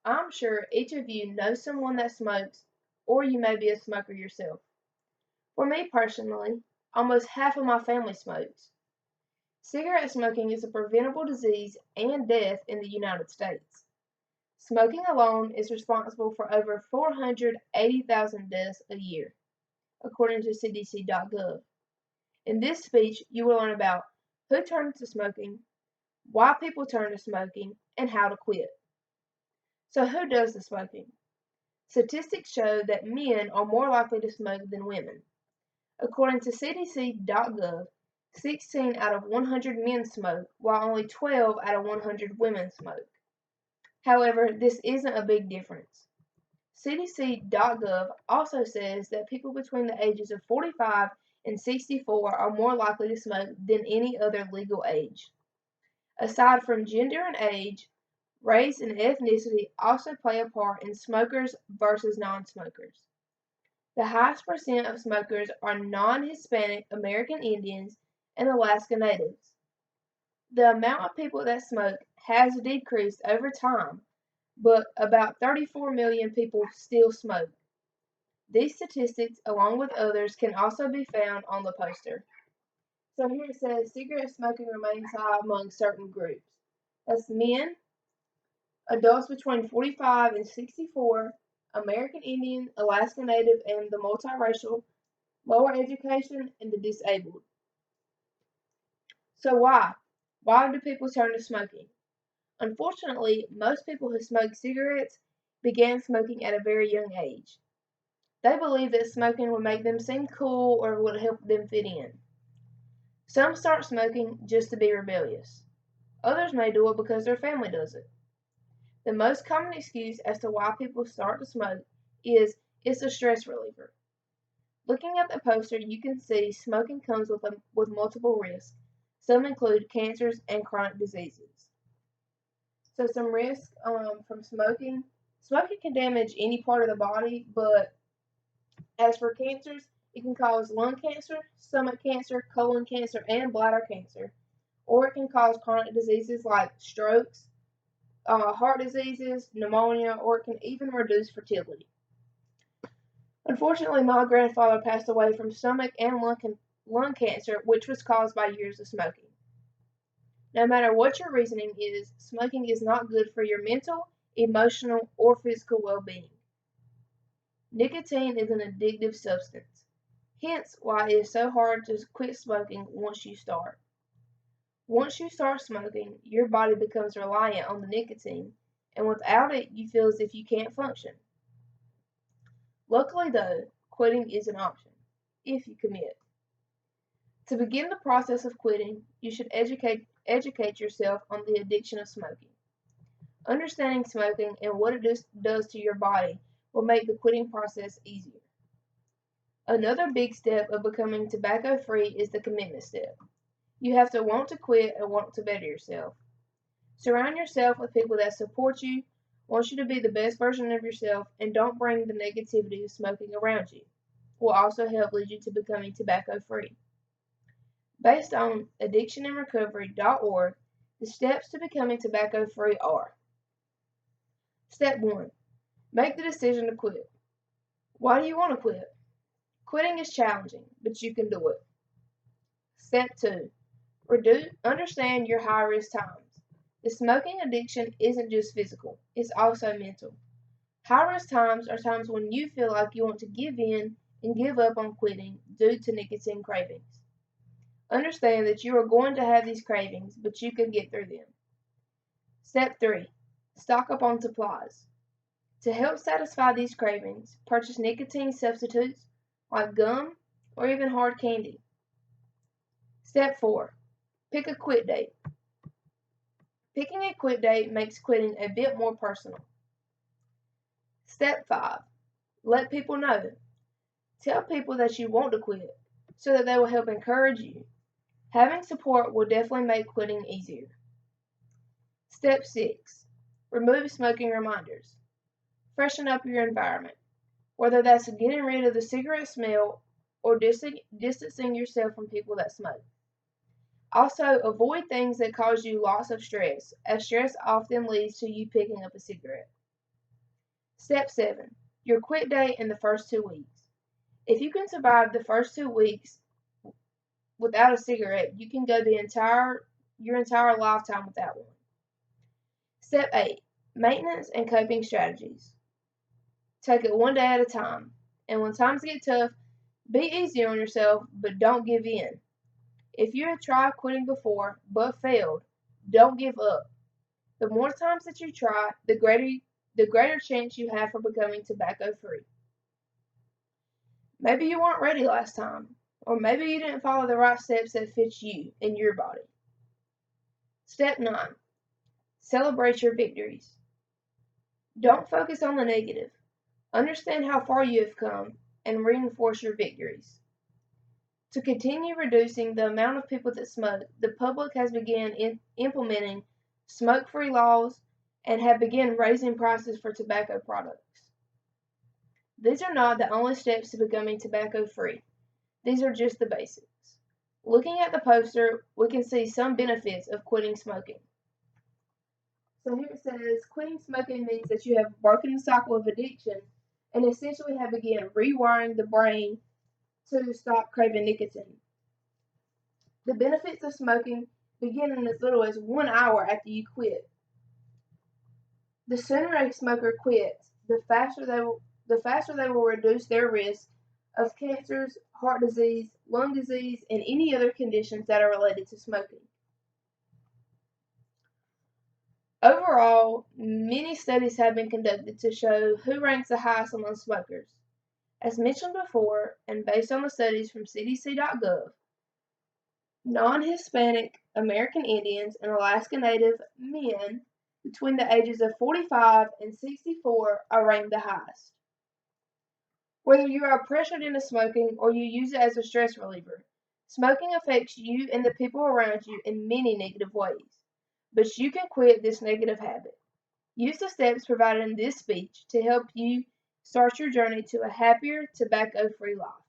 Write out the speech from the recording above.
I'm sure each of you knows someone that smokes, or you may be a smoker yourself. For me personally, almost half of my family smokes. Cigarette smoking is a preventable disease and death in the United States. Smoking alone is responsible for over 480,000 deaths a year, according to CDC.gov. In this speech, you will learn about who turns to smoking, why people turn to smoking, and how to quit. So, who does the smoking? Statistics show that men are more likely to smoke than women. According to CDC.gov, 16 out of 100 men smoke, while only 12 out of 100 women smoke. However, this isn't a big difference. CDC.gov also says that people between the ages of 45 and 64 are more likely to smoke than any other legal age. Aside from gender and age, race and ethnicity also play a part in smokers versus non-smokers. The highest percent of smokers are non-Hispanic American Indians and Alaska Natives. The amount of people that smoke has decreased over time, but about 34 million people still smoke. These statistics, along with others, can also be found on the poster. So here it says cigarette smoking remains high among certain groups. That's men, adults between 45 and 64, American Indian, Alaska Native, and the multiracial, lower education, and the disabled. So why? Why do people turn to smoking? Unfortunately, most people who smoke cigarettes began smoking at a very young age. They believe that smoking would make them seem cool or would help them fit in. Some start smoking just to be rebellious. Others may do it because their family does it. The most common excuse as to why people start to smoke is it's a stress reliever. Looking at the poster, you can see smoking comes with multiple risks. Some include cancers and chronic diseases. So some risks from smoking. Smoking can damage any part of the body, but as for cancers, it can cause lung cancer, stomach cancer, colon cancer, and bladder cancer. Or it can cause chronic diseases like strokes, heart diseases, pneumonia, or it can even reduce fertility. Unfortunately, my grandfather passed away from stomach and lung cancer, which was caused by years of smoking. No matter what your reasoning is, smoking is not good for your mental, emotional, or physical well being. Nicotine is an addictive substance, hence why it is so hard to quit smoking once you start. Once you start smoking, your body becomes reliant on the nicotine, and without it, you feel as if you can't function. Luckily, though, quitting is an option, if you commit. To begin the process of quitting, you should educate yourself on the addiction of smoking. Understanding smoking and what it does to your body will make the quitting process easier. Another big step of becoming tobacco free is the commitment step. You have to want to quit and want to better yourself. Surround yourself with people that support you, want you to be the best version of yourself, and don't bring the negativity of smoking around you. Will also help lead you to becoming tobacco free. Based on addictionandrecovery.org, the steps to becoming tobacco free are: Step 1. Make the decision to quit. Why do you want to quit? Quitting is challenging, but you can do it. Step 2. Understand your high risk times. The smoking addiction isn't just physical, it's also mental. High risk times are times when you feel like you want to give in and give up on quitting due to nicotine cravings. Understand that you are going to have these cravings, but you can get through them. Step 3. Stock up on supplies. To help satisfy these cravings, purchase nicotine substitutes like gum or even hard candy. Step 4. Pick a quit date. Picking a quit date makes quitting a bit more personal. Step 5. Let people know. Tell people that you want to quit so that they will help encourage you. Having support will definitely make quitting easier. Step 6. Remove smoking reminders. Freshen up your environment, whether that's getting rid of the cigarette smell or distancing yourself from people that smoke. Also, avoid things that cause you lots of stress, as stress often leads to you picking up a cigarette. Step 7. Your quit date in the first 2 weeks. If you can survive the first 2 weeks without a cigarette, you can go your entire lifetime without one. Step 8. Maintenance and coping strategies. Take it one day at a time. And when times get tough, be easy on yourself, but don't give in. If you have tried quitting before but failed, don't give up. The more times that you try, the greater chance you have for becoming tobacco free. Maybe you weren't ready last time, or maybe you didn't follow the right steps that fit you and your body. Step 9. Celebrate your victories. Don't focus on the negative. Understand how far you have come and reinforce your victories. To continue reducing the amount of people that smoke, the public has begun implementing smoke-free laws and have begun raising prices for tobacco products. These are not the only steps to becoming tobacco-free. These are just the basics. Looking at the poster, we can see some benefits of quitting smoking. So here it says, quitting smoking means that you have broken the cycle of addiction and essentially have begun rewiring the brain to stop craving nicotine. The benefits of smoking begin in as little as 1 hour after you quit. The sooner a smoker quits, the faster they will reduce their risk of cancers, heart disease, lung disease, and any other conditions that are related to smoking. Overall, many studies have been conducted to show who ranks the highest among smokers. As mentioned before, and based on the studies from CDC.gov, non-Hispanic American Indians and Alaska Native men between the ages of 45 and 64 are ranked the highest. Whether you are pressured into smoking or you use it as a stress reliever, smoking affects you and the people around you in many negative ways. But you can quit this negative habit. Use the steps provided in this speech to help you start your journey to a happier, tobacco-free life.